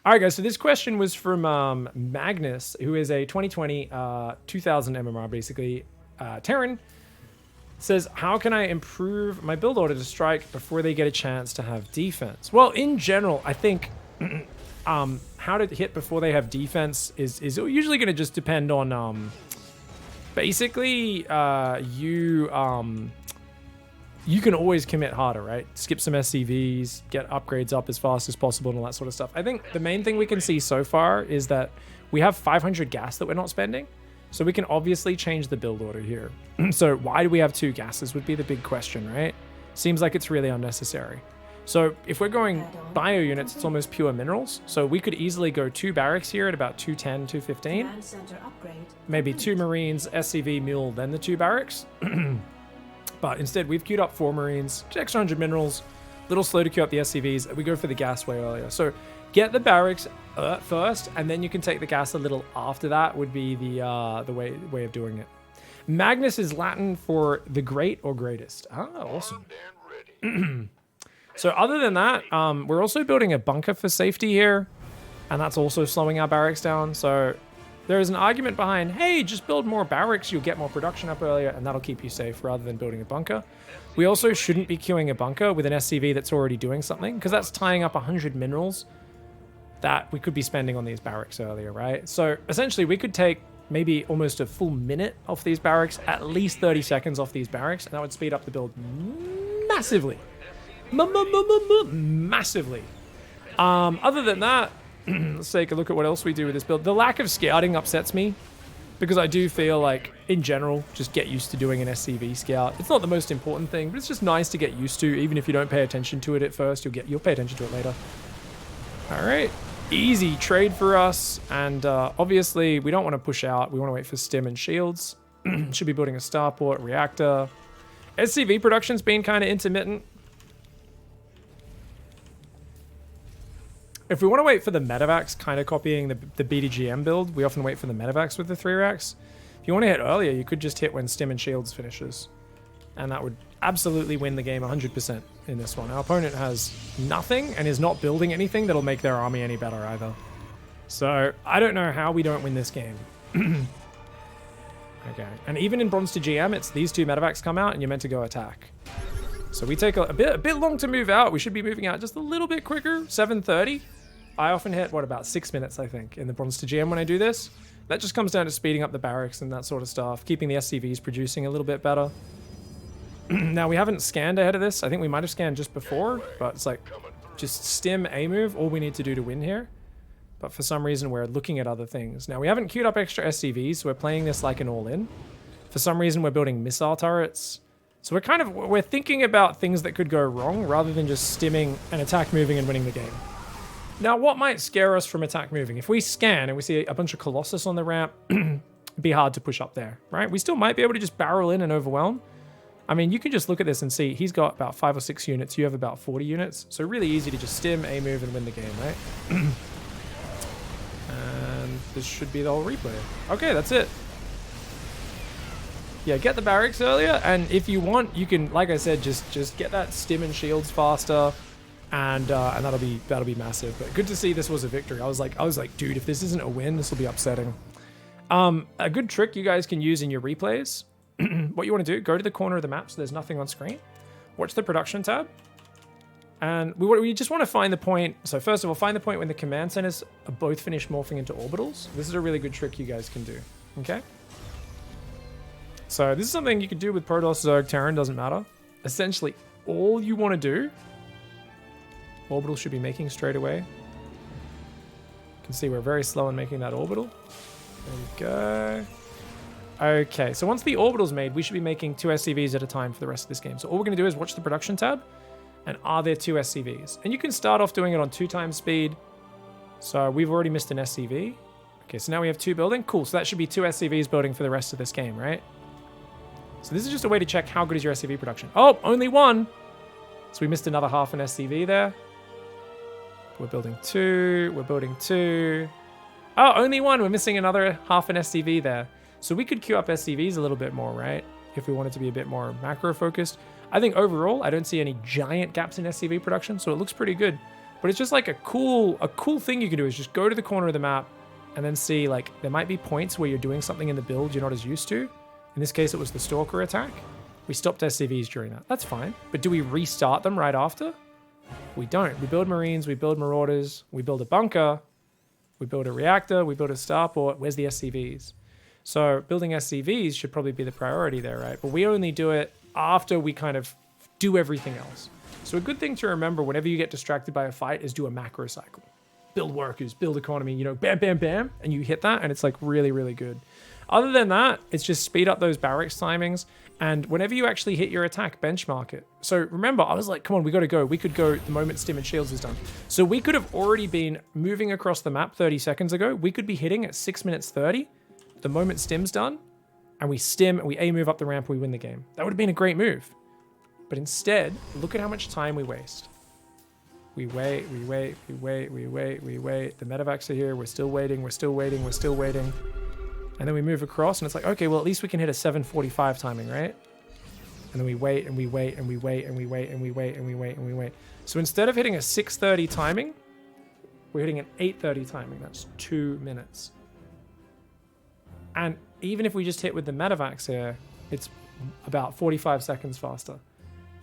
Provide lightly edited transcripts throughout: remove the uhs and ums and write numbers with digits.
All right, guys. So this question was from Magnus, who is a 2020 2000 MMR, basically Terran. Says, how can I improve my build order to strike before they get a chance to have defense? Well, in general, I think how to hit before they have defense is usually going to just depend on basically you can always commit harder, right? Skip some SCVs, get upgrades up as fast as possible and all that sort of stuff. I think the main thing we can see so far is that we have 500 gas that we're not spending. So we can obviously change the build order here. So why do we have 2 gases would be the big question, right? Seems like it's really unnecessary. So if we're going bio units, it's almost pure minerals. So we could easily go 2 barracks here at about 210, 215. Maybe 2 marines, SCV, mule, then the 2 barracks. But instead, we've queued up 4 marines, extra 100 minerals, little slow to queue up the SCVs. We go for the gas way earlier. So get the barracks first, and then you can take the gas a little after that would be the way of doing it. Magnus is Latin for the great or greatest. Ah, awesome. So other than that, we're also building a bunker for safety here, and that's also slowing our barracks down. So there is an argument behind, hey, just build more barracks, you'll get more production up earlier, and that'll keep you safe rather than building a bunker. We also shouldn't be queuing a bunker with an SCV that's already doing something, because that's tying up 100 minerals that we could be spending on these barracks earlier, right? So essentially, we could take maybe almost a full minute off these barracks, at least 30 seconds off these barracks, and that would speed up the build massively. Massively. Other than that, let's take a look at what else we do with this build. The lack of scouting upsets me because I do feel like, in general, just get used to doing an SCV scout. It's not the most important thing, but it's just nice to get used to. Even if you don't pay attention to it at first, you'll pay attention to it later. All right, easy trade for us. And obviously, we don't want to push out. We want to wait for stim and shields. Should be building a starport, reactor. SCV production's been kind of intermittent. If we want to wait for the Medevacs, kind of copying the BDGM build, we often wait for the Medevacs with the 3 racks. If you want to hit earlier, you could just hit when Stim and Shields finishes. And that would absolutely win the game 100% in this one. Our opponent has nothing and is not building anything that'll make their army any better either. So I don't know how we don't win this game. Okay, and even in Bronze to GM, it's these 2 Medevacs come out and you're meant to go attack. So we take a bit long to move out. We should be moving out just a little bit quicker, 7:30. I often hit, what, about 6 minutes, I think, in the Bronze to GM when I do this. That just comes down to speeding up the barracks and that sort of stuff, keeping the SCVs producing a little bit better. Now, we haven't scanned ahead of this. I think we might have scanned just before, but it's like, just stim A move, all we need to do to win here. But for some reason, we're looking at other things. Now, we haven't queued up extra SCVs, so we're playing this like an all-in. For some reason, we're building missile turrets. So we're thinking about things that could go wrong rather than just stimming and attack moving and winning the game. Now, what might scare us from attack moving? If we scan and we see a bunch of Colossus on the ramp, it'd be hard to push up there, right? We still might be able to just barrel in and overwhelm. I mean, you can just look at this and see he's got about 5 or 6 units. You have about 40 units. So really easy to just stim, A move, and win the game, right? And this should be the whole replay. Okay, that's it. Yeah, get the barracks earlier, and if you want, you can, like I said, just get that stim and shields faster, and that'll be massive. But good to see this was a victory. I was like, dude, if this isn't a win, this will be upsetting. A good trick you guys can use in your replays. What you want to do, go to the corner of the map so there's nothing on screen. Watch the production tab. And we just want to find the point. So first of all, find the point when the command centers are both finished morphing into orbitals. This is a really good trick you guys can do. Okay? So this is something you could do with PROTOSS, ZERG, Terran, doesn't matter. Essentially, all you want to do, orbital should be making straight away. You can see we're very slow in making that orbital. There we go. Okay, so once the orbital's made, we should be making 2 SCVs at a time for the rest of this game. So all we're going to do is watch the production tab, and are there 2 SCVs? And you can start off doing it on 2 times speed. So we've already missed an SCV. Okay, so now we have 2 building. Cool, so that should be 2 SCVs building for the rest of this game, right? So this is just a way to check how good is your SCV production. Oh, only 1. So we missed another half an SCV there. We're building 2. We're building 2. Oh, only 1. We're missing another half an SCV there. So we could queue up SCVs a little bit more, right? If we wanted to be a bit more macro focused. I think overall, I don't see any giant gaps in SCV production, so it looks pretty good. But it's just like a cool thing you can do is just go to the corner of the map and then see, like, there might be points where you're doing something in the build you're not as used to. In this case, it was the Stalker attack. We stopped SCVs during that. That's fine. But do we restart them right after? We don't. We build Marines, we build Marauders, we build a bunker, we build a reactor, we build a starport. Where's the SCVs? So building SCVs should probably be the priority there, right? But we only do it after we kind of do everything else. So a good thing to remember whenever you get distracted by a fight is do a macro cycle. Build workers, build economy, you know, bam, bam, bam, and you hit that and it's like really, really good. Other than that, it's just speed up those barracks timings, and whenever you actually hit your attack, benchmark it. So remember, I was like, come on, we got to go. We could go the moment stim and shields is done. So we could have already been moving across the map 30 seconds ago. We could be hitting at 6 minutes 30 the moment stim's done, and we stim and we A move up the ramp, we win the game. That would have been a great move. But instead, look at how much time we waste. We wait, we wait, we wait, we wait, we wait. The medevacs are here. We're still waiting, we're still waiting, we're still waiting. And then we move across and it's like, okay, well, at least we can hit a 7:45 timing, right? And then we wait and we wait and we wait and we wait and we wait and we wait and we wait. So instead of hitting a 6:30 timing, we're hitting an 8:30 timing. That's 2 minutes. And even if we just hit with the medevacs here, it's about 45 seconds faster.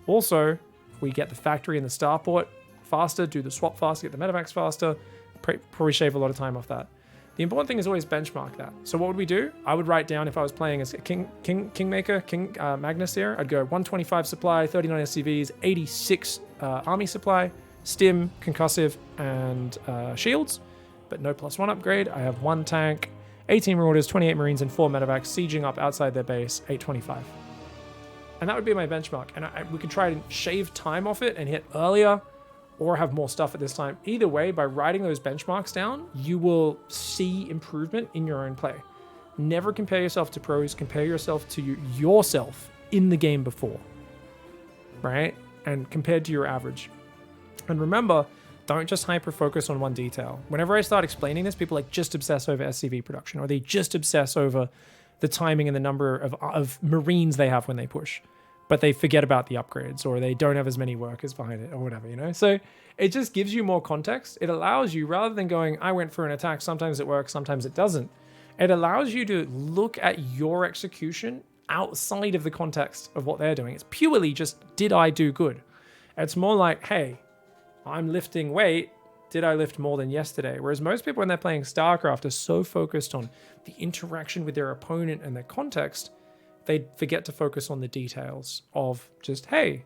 Also, if we get the factory and the starport faster, do the swap faster, get the medevacs faster, probably shave a lot of time off that. The important thing is always benchmark that. So what would we do? I would write down, if I was playing as Kingmaker, Magnus here, I'd go 125 supply, 39 SCVs, 86 army supply, stim, concussive, and shields, but no +1 upgrade. I have 1 tank, 18 Marauders, 28 Marines, and 4 medevacs sieging up outside their base, 825. And that would be my benchmark. And we could try and shave time off it and hit earlier, or have more stuff at this time. Either way, by writing those benchmarks down, you will see improvement in your own play. Never compare yourself to pros, compare yourself to yourself in the game before, right? And compared to your average. And remember, don't just hyper-focus on one detail. Whenever I start explaining this, people like just obsess over SCV production, or they just obsess over the timing and the number of Marines they have when they push. But they forget about the upgrades, or they don't have as many workers behind it, or whatever, you know? So it just gives you more context. It allows you, rather than going, I went for an attack, sometimes it works, sometimes it doesn't. It allows you to look at your execution outside of the context of what they're doing. It's purely just, did I do good? It's more like, hey, I'm lifting weight. Did I lift more than yesterday? Whereas most people, when they're playing StarCraft, are so focused on the interaction with their opponent and their context, they forget to focus on the details of just, hey,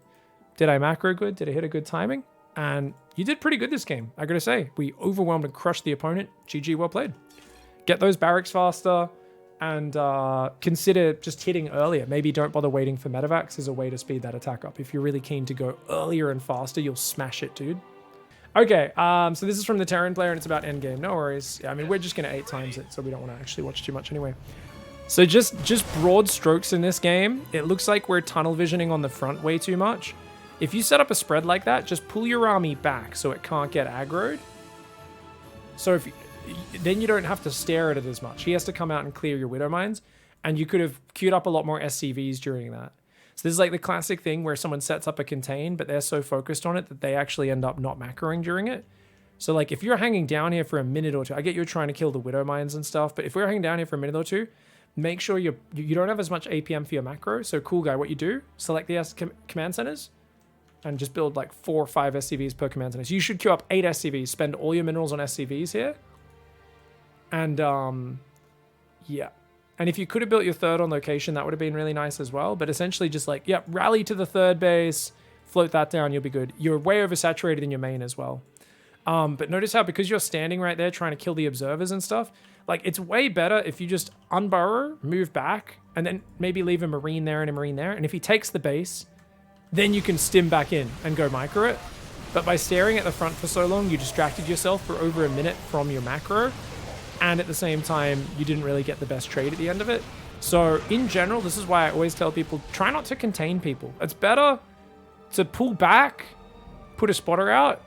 did I macro good? Did I hit a good timing? And you did pretty good this game, I gotta say. We overwhelmed and crushed the opponent. GG, well played. Get those barracks faster and consider just hitting earlier. Maybe don't bother waiting for medevacs as a way to speed that attack up. If you're really keen to go earlier and faster, you'll smash it, dude. Okay, so this is from the Terran player and it's about endgame. No worries. Yeah, I mean, we're just gonna 8 times it, so we don't wanna actually watch too much anyway. So just broad strokes in this game, it looks like we're tunnel visioning on the front way too much. If you set up a spread like that, just pull your army back so it can't get aggroed. So then you don't have to stare at it as much. He has to come out and clear your Widow Mines, and you could have queued up a lot more SCVs during that. So this is like the classic thing where someone sets up a contain, but they're so focused on it that they actually end up not macroing during it. So like if you're hanging down here for a minute or two, I get you're trying to kill the Widow Mines and stuff, but if we're hanging down here for a minute or two, make sure you don't have as much APM for your macro. So cool guy, what you do, select the command centers and just build like 4 or 5 SCVs per command center. So you should queue up 8 SCVs, spend all your minerals on SCVs here. And yeah. And if you could have built your third on location, that would have been really nice as well. But essentially just like, yeah, rally to the third base, float that down, you'll be good. You're way oversaturated in your main as well. But notice how, because you're standing right there trying to kill the observers and stuff, like it's way better if you just unburrow, move back, and then maybe leave a Marine there and a Marine there. And if he takes the base, then you can stim back in and go micro it. But by staring at the front for so long, you distracted yourself for over a minute from your macro. And at the same time, you didn't really get the best trade at the end of it. So in general, this is why I always tell people, try not to contain people. It's better to pull back, put a spotter out,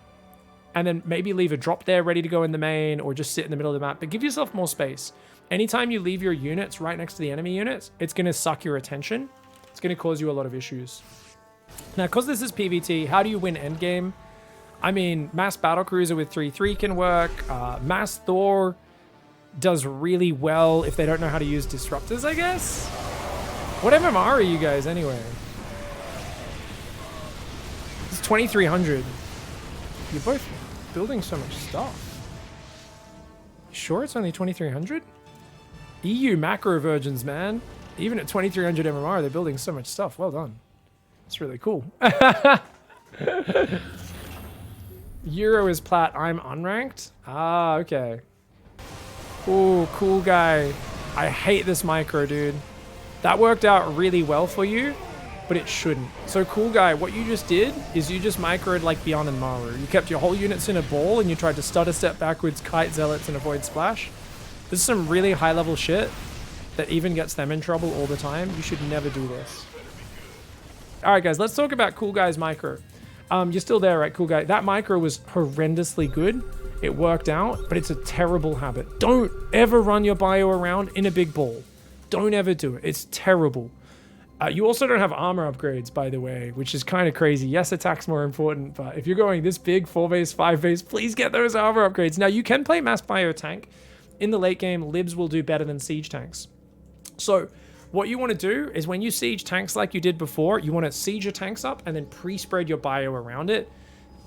and then maybe leave a drop there ready to go in the main, or just sit in the middle of the map, but give yourself more space. Anytime you leave your units right next to the enemy units, it's going to suck your attention. It's going to cause you a lot of issues. Now, because this is PvT, how do you win endgame? I mean, mass battlecruiser with 3-3 can work. Mass Thor does really well if they don't know how to use disruptors, I guess. What MMR are you guys anyway? It's 2300. You're both building so much stuff. You sure it's only 2300? EU macro virgins, man. Even at 2300 MMR, they're building so much stuff. Well done. It's really cool. Euro is plat. I'm unranked. Ah, okay. Ooh, cool guy. I hate this micro, dude. That worked out really well for you, but it shouldn't. So cool guy, what you just did is you just microed like Beyond and Maru. You kept your whole units in a ball and you tried to stutter step backwards, kite zealots, and avoid splash. This is some really high level shit that even gets them in trouble all the time. You should never do this. All right, guys, let's talk about cool guy's micro. You're still there, right, cool guy? That micro was horrendously good. It worked out, but it's a terrible habit. Don't ever run your bio around in a big ball. Don't ever do it. It's terrible. You also don't have armor upgrades, by the way, which is kind of crazy. Yes, attack's more important, but if you're going this big, 4 base, 5 base, please get those armor upgrades. Now, you can play mass bio tank. In the late game, libs will do better than siege tanks. So what you want to do is when you siege tanks like you did before, you want to siege your tanks up and then pre-spread your bio around it.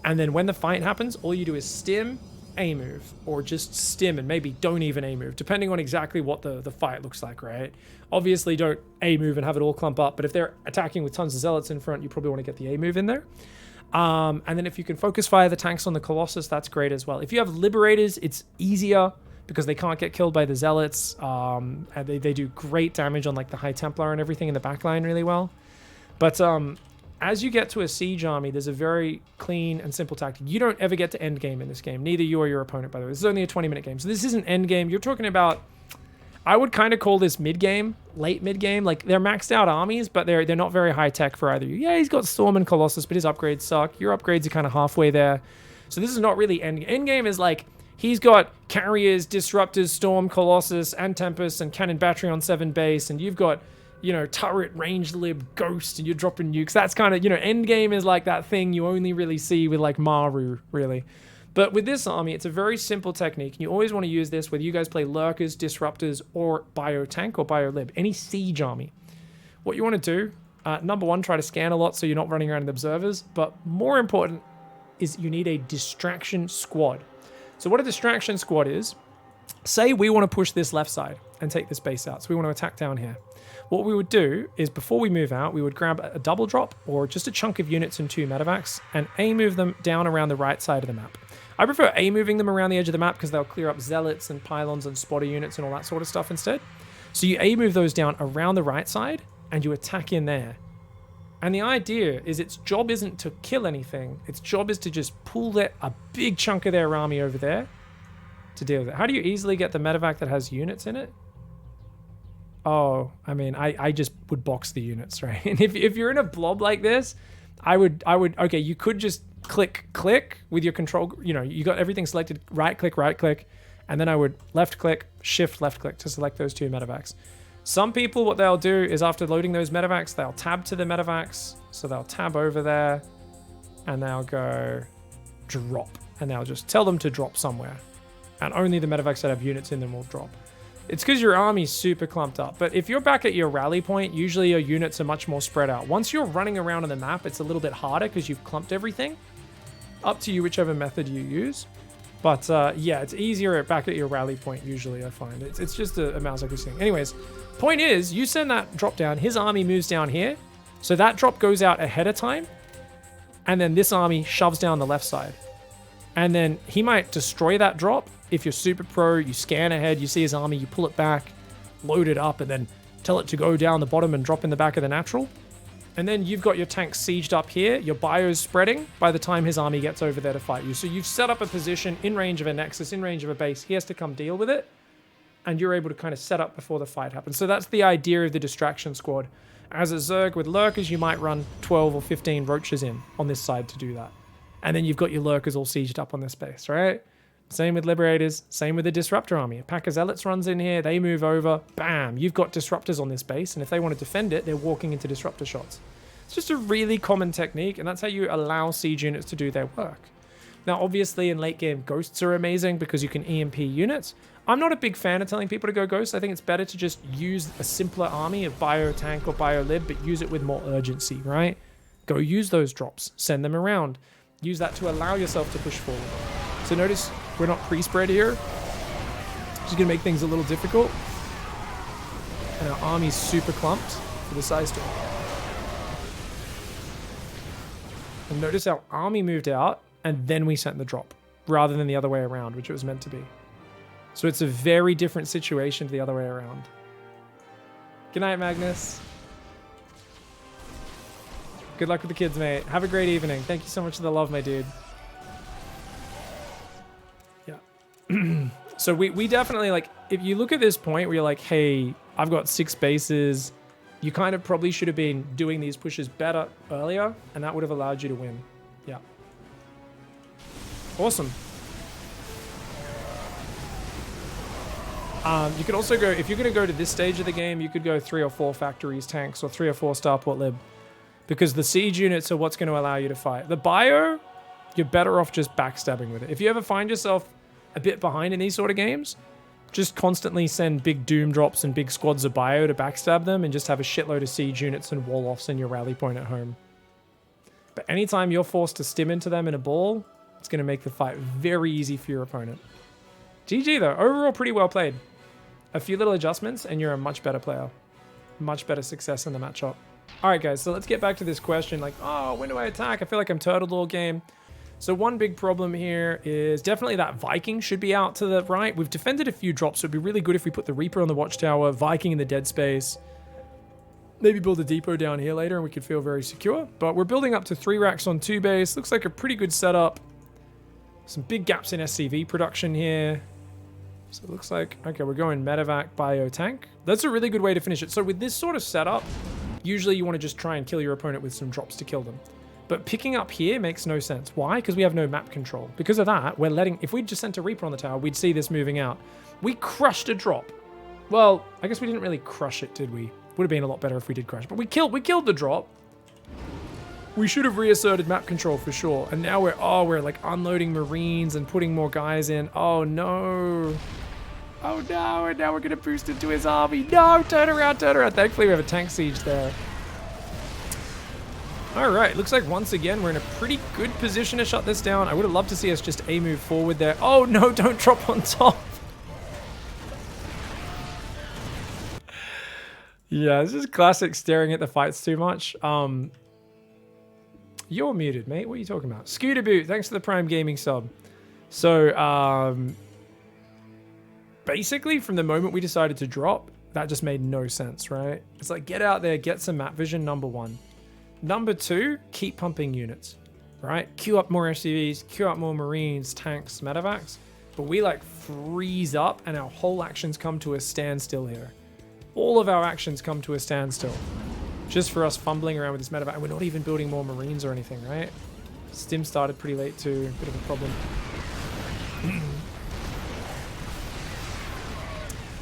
And then when the fight happens, all you do is stim, A-move, or just stim and maybe don't even A-move, depending on exactly what the fight looks like, right? Obviously, don't A-move and have it all clump up, but if they're attacking with tons of zealots in front, you probably want to get the A-move in there. And then if you can focus fire the tanks on the Colossus, that's great as well. If you have Liberators, it's easier because they can't get killed by the zealots. And they do great damage on like the High Templar and everything in the backline really well. But as you get to a siege army, there's a very clean and simple tactic. You don't ever get to end game in this game. Neither you or your opponent, by the way. This is only a 20-minute game. So this isn't end game. You're talking about, I would kind of call this mid-game, late mid-game. Like, they're maxed out armies, but they're not very high-tech for either you. Yeah, he's got Storm and Colossus, but his upgrades suck. Your upgrades are kind of halfway there. So this is not really end game. End game is like, he's got Carriers, Disruptors, Storm, Colossus, and Tempest, and Cannon Battery on 7 base, and you've got, you know, turret, ranged lib, ghost, and you're dropping nukes. That's kind of, you know, end game is like that thing you only really see with like Maru, really. But with this army, it's a very simple technique. You always want to use this whether you guys play Lurkers, Disruptors, or Bio Tank or Bio Lib. Any siege army. What you want to do, number one, try to scan a lot so you're not running around with observers. But more important is you need a distraction squad. So what a distraction squad is, say we want to push this left side and take this base out. So we want to attack down here. What we would do is before we move out, we would grab a double drop or just a chunk of units and 2 medevacs and A-move them down around the right side of the map. I prefer A-moving them around the edge of the map because they'll clear up zealots and pylons and spotter units and all that sort of stuff instead. So you A-move those down around the right side and you attack in there. And the idea is its job isn't to kill anything. Its job is to just pull a big chunk of their army over there to deal with it. How do you easily get the medevac that has units in it? Oh, I mean, I just would box the units, right? And if you're in a blob like this, I would, okay, you could just click with your control, you know, you got everything selected, right click, and then I would left click, shift left click to select those 2 medevacs. Some people, what they'll do is after loading those medevacs, they'll tab to the medevacs. So they'll tab over there and they'll go drop. And they'll just tell them to drop somewhere. And only the medevacs that have units in them will drop. It's because your army's super clumped up. But if you're back at your rally point, usually your units are much more spread out. Once you're running around on the map, it's a little bit harder because you've clumped everything. Up to you, whichever method you use. But yeah, it's easier back at your rally point usually, I find. It's just a mouse-like thing. Anyways, point is, you send that drop down, his army moves down here. So that drop goes out ahead of time. And then this army shoves down the left side. And then he might destroy that drop. If you're super pro, you scan ahead, you see his army, you pull it back, load it up, and then tell it to go down the bottom and drop in the back of the natural. And then you've got your tanks sieged up here. Your bio's spreading by the time his army gets over there to fight you. So you've set up a position in range of a nexus, in range of a base. He has to come deal with it. And you're able to kind of set up before the fight happens. So that's the idea of the distraction squad. As a Zerg with Lurkers, you might run 12 or 15 roaches in on this side to do that. And then you've got your Lurkers all sieged up on this base, right? Same with Liberators, same with the Disruptor army. A pack of Zealots runs in here, they move over, bam, you've got Disruptors on this base, and if they want to defend it, they're walking into Disruptor shots. It's just a really common technique, and that's how you allow siege units to do their work. Now, obviously, in late game, ghosts are amazing because you can EMP units. I'm not a big fan of telling people to go ghosts. I think it's better to just use a simpler army of bio tank or bio lib, but use it with more urgency, right? Go use those drops. Send them around. Use that to allow yourself to push forward. So notice we're not pre-spread here. Which is going to make things a little difficult. And our army's super clumped for the size storm. And notice our army moved out, and then we sent the drop, rather than the other way around, which it was meant to be. So it's a very different situation to the other way around. Good night, Magnus. Good luck with the kids, mate. Have a great evening. Thank you so much for the love, my dude. Yeah. So we definitely, like, if you look at this point where you're like, hey, I've got 6 bases, you kind of probably should have been doing these pushes better earlier, and that would have allowed you to win. Yeah. Awesome. You could also go, if you're going to go to this stage of the game, you could go 3 or 4 factories tanks or 3 or 4 starport lib, because the siege units are what's going to allow you to fight. The bio, you're better off just backstabbing with it. If you ever find yourself a bit behind in these sort of games, just constantly send big doom drops and big squads of bio to backstab them and just have a shitload of siege units and wall-offs in your rally point at home. But anytime you're forced to stim into them in a ball, it's going to make the fight very easy for your opponent. GG though, overall pretty well played. A few little adjustments and you're a much better player. Much better success in the matchup. Alright guys, so let's get back to this question, like, oh, when do I attack? I feel like I'm turtled all game. So one big problem here is definitely that Viking should be out to the right. We've defended a few drops, so it'd be really good if we put the Reaper on the Watchtower, Viking in the dead space. Maybe build a depot down here later and we could feel very secure. But we're building up to 3 racks on 2 base. Looks like a pretty good setup. Some big gaps in SCV production here. So it looks like, okay, we're going Medevac, Bio, Tank. That's a really good way to finish it. So with this sort of setup, usually you want to just try and kill your opponent with some drops to kill them. But picking up here makes no sense. Why? Because we have no map control. Because of that, we're letting... If we'd just sent a Reaper on the tower, we'd see this moving out. We crushed a drop. Well, I guess we didn't really crush it, did we? Would have been a lot better if we did crush. But we killed the drop. We should have reasserted map control for sure. And now we're like unloading Marines and putting more guys in. Oh no. Oh no, and now we're gonna boost into his army. No, turn around, turn around. Thankfully we have a tank siege there. All right, looks like once again, we're in a pretty good position to shut this down. I would have loved to see us just move forward there. Oh no, don't drop on top. Yeah, this is classic staring at the fights too much. You're muted, mate. What are you talking about? Scooter Boot, thanks for the Prime Gaming sub. So, basically, from the moment we decided to drop, that just made no sense, right? It's like, get out there, get some map vision, number 1. Number 2, keep pumping units, right? Queue up more SCVs, queue up more Marines, tanks, medevacs. But we like freeze up and our whole actions come to a standstill here. All of our actions come to a standstill. Just for us fumbling around with this medevac. And we're not even building more Marines or anything, right? Stim started pretty late too. Bit of a problem.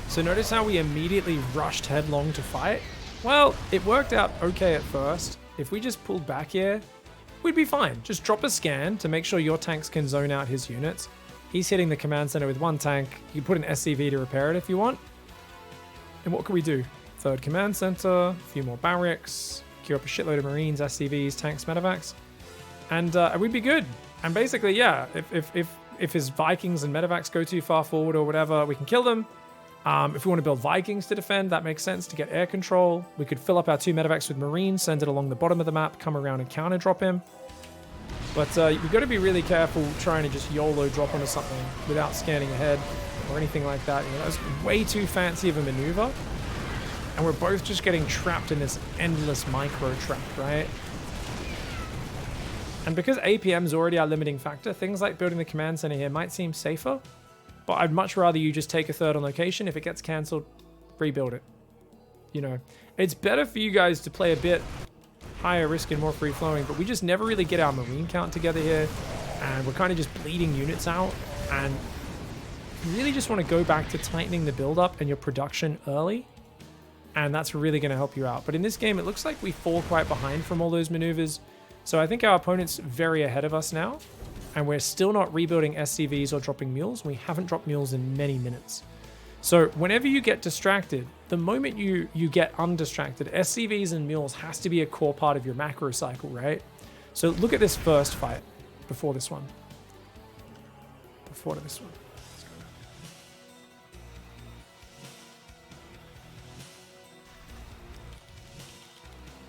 So notice how we immediately rushed headlong to fight? Well, it worked out okay at first. If we just pulled back here, we'd be fine. Just drop a scan to make sure your tanks can zone out his units. He's hitting the command center with 1 tank. You put an SCV to repair it if you want. And what can we do? 3rd command center, a few more barracks, queue up a shitload of Marines, SCVs, tanks, medevacs, and we'd be good. And basically, yeah, if his Vikings and medevacs go too far forward or whatever, we can kill them. If we want to build Vikings to defend, that makes sense to get air control. We could fill up our 2 medevacs with Marines, send it along the bottom of the map, come around and counter drop him. But we've got to be really careful trying to just YOLO drop onto something without scanning ahead or anything like that. You know, that's way too fancy of a maneuver. And we're both just getting trapped in this endless micro trap, right? And because APM is already our limiting factor, things like building the command center here might seem safer. But I'd much rather you just take a 3rd on location. If it gets cancelled, rebuild it. You know, it's better for you guys to play a bit higher risk and more free-flowing, but we just never really get our Marine count together here. And we're kind of just bleeding units out. And you really just want to go back to tightening the build-up and your production early. And that's really going to help you out. But in this game, it looks like we fall quite behind from all those maneuvers. So I think our opponent's very ahead of us now. and we're still not rebuilding SCVs or dropping mules. We haven't dropped mules in many minutes. So whenever you get distracted, the moment you get undistracted, SCVs and mules has to be a core part of your macro cycle, right? So look at this first fight before this one. Before this one.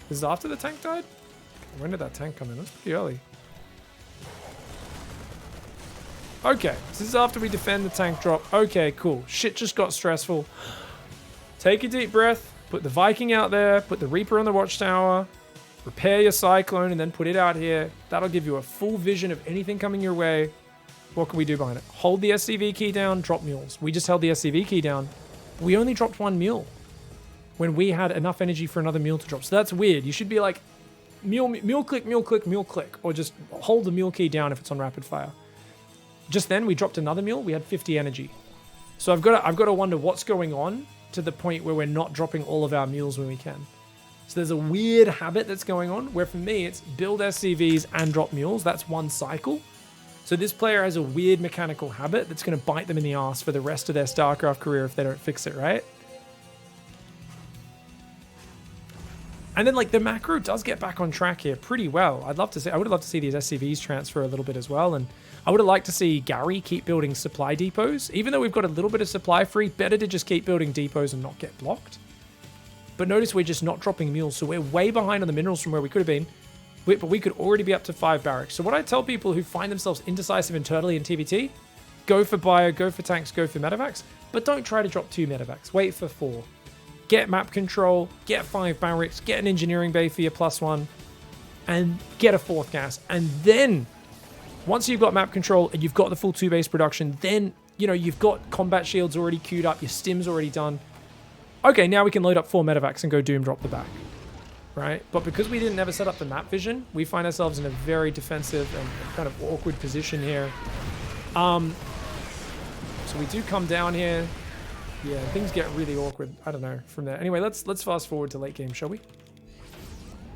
This is after the tank died? When did that tank come in? That's pretty early. Okay, this is after we defend the tank drop. Okay, cool. Shit just got stressful. Take a deep breath. Put the Viking out there. Put the Reaper on the watchtower. Repair your Cyclone and then put it out here. That'll give you a full vision of anything coming your way. What can we do behind it? Hold the SCV key down, drop mules. We just held the SCV key down. We only dropped one mule when we had enough energy for another mule to drop. So that's weird. You should be like, mule click, mule click, mule click. Or just hold the mule key down if it's on rapid fire. Just then, we dropped another mule. We had 50 energy. So I've got to wonder what's going on to the point where we're not dropping all of our mules when we can. So there's a weird habit that's going on where for me, it's build SCVs and drop mules. That's one cycle. So this player has a weird mechanical habit that's going to bite them in the ass for the rest of their StarCraft career if they don't fix it, right? And then like the macro does get back on track here pretty well. I would have loved to see these SCVs transfer a little bit as well. And I would have liked to see Gary keep building supply depots. Even though we've got a little bit of supply free, better to just keep building depots and not get blocked. But notice we're just not dropping mules. So we're way behind on the minerals from where we could have been. But we could already be up to 5 barracks. So what I tell people who find themselves indecisive internally in TVT, go for bio, go for tanks, go for medevacs. But don't try to drop 2 medevacs. Wait for 4. Get map control, get 5 barracks, get an engineering bay for your +1, and get a 4th gas. And then, once you've got map control and you've got the full 2 base production, then, you know, you've got combat shields already queued up, your stim's already done. Okay, now we can load up 4 medevacs and go doom drop the back, right? But because we didn't ever set up the map vision, we find ourselves in a very defensive and kind of awkward position here. So we do come down here. Yeah, things get really awkward. I don't know from there. Anyway, let's fast forward to late game, shall we?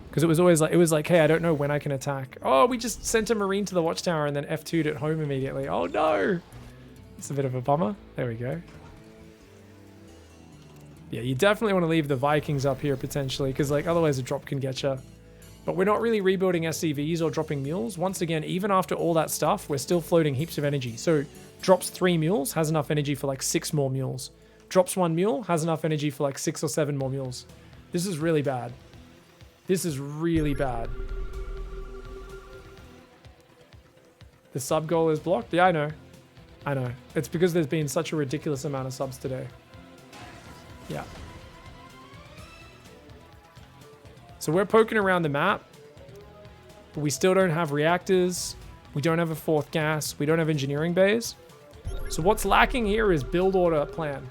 Because it was like, hey, I don't know when I can attack. Oh, we just sent a Marine to the watchtower and then F2'd at home immediately. Oh no! It's a bit of a bummer. There we go. Yeah, you definitely want to leave the Vikings up here potentially, because like otherwise a drop can get you. But we're not really rebuilding SCVs or dropping mules. Once again, even after all that stuff, we're still floating heaps of energy. So drops 3 mules, has enough energy for like 6 more mules. Drops 1 mule, has enough energy for like 6 or 7 more mules. This is really bad. This is really bad. The sub goal is blocked? Yeah, I know. I know. It's because there's been such a ridiculous amount of subs today. Yeah. So we're poking around the map, but we still don't have reactors. We don't have a 4th gas. We don't have engineering bays. So what's lacking here is build order plan.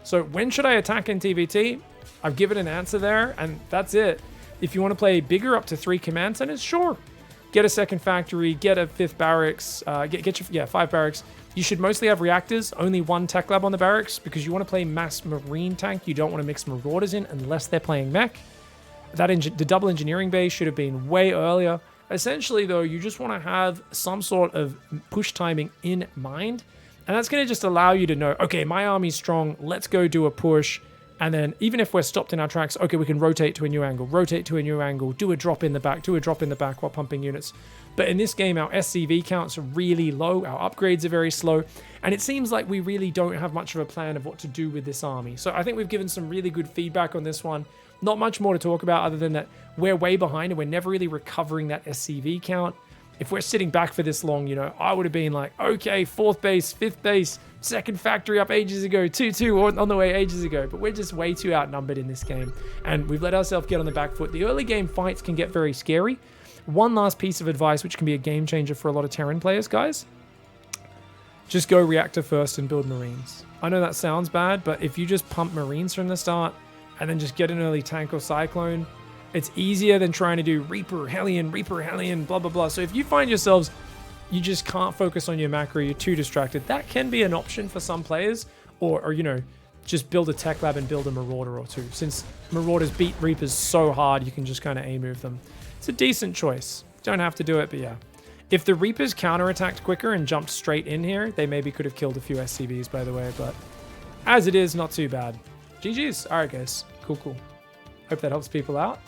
So when should I attack in TVT? I've given an answer there, and that's it. If you want to play bigger, up to 3 command centers, sure. Get a 2nd factory, get a 5th barracks, get your 5 barracks. You should mostly have reactors, only 1 tech lab on the barracks, because you want to play mass marine tank. You don't want to mix marauders in unless they're playing mech. The double engineering base should have been way earlier. Essentially, though, you just want to have some sort of push timing in mind. And that's going to just allow you to know, okay, my army's strong. Let's go do a push. And then even if we're stopped in our tracks, okay, we can rotate to a new angle, do a drop in the back, while pumping units. But in this game, our SCV counts are really low. Our upgrades are very slow. And it seems like we really don't have much of a plan of what to do with this army. So I think we've given some really good feedback on this one. Not much more to talk about other than that we're way behind and we're never really recovering that SCV count. If we're sitting back for this long, you know, I would have been like, okay, 4th base, 5th base, 2nd factory up ages ago, 2-2 on the way ages ago. But we're just way too outnumbered in this game. And we've let ourselves get on the back foot. The early game fights can get very scary. One last piece of advice, which can be a game changer for a lot of Terran players, guys. Just go reactor first and build Marines. I know that sounds bad, but if you just pump Marines from the start and then just get an early tank or Cyclone, it's easier than trying to do Reaper, Hellion, blah, blah, blah. So if you find yourselves, you just can't focus on your macro, you're too distracted, that can be an option for some players. Or you know, just build a tech lab and build a Marauder or 2. Since Marauders beat Reapers so hard, you can just kind of A-move them. It's a decent choice. Don't have to do it, but yeah. If the Reapers counterattacked quicker and jumped straight in here, they maybe could have killed a few SCVs, by the way, but as it is, not too bad. GG's. All right, guys. Cool, cool. Hope that helps people out.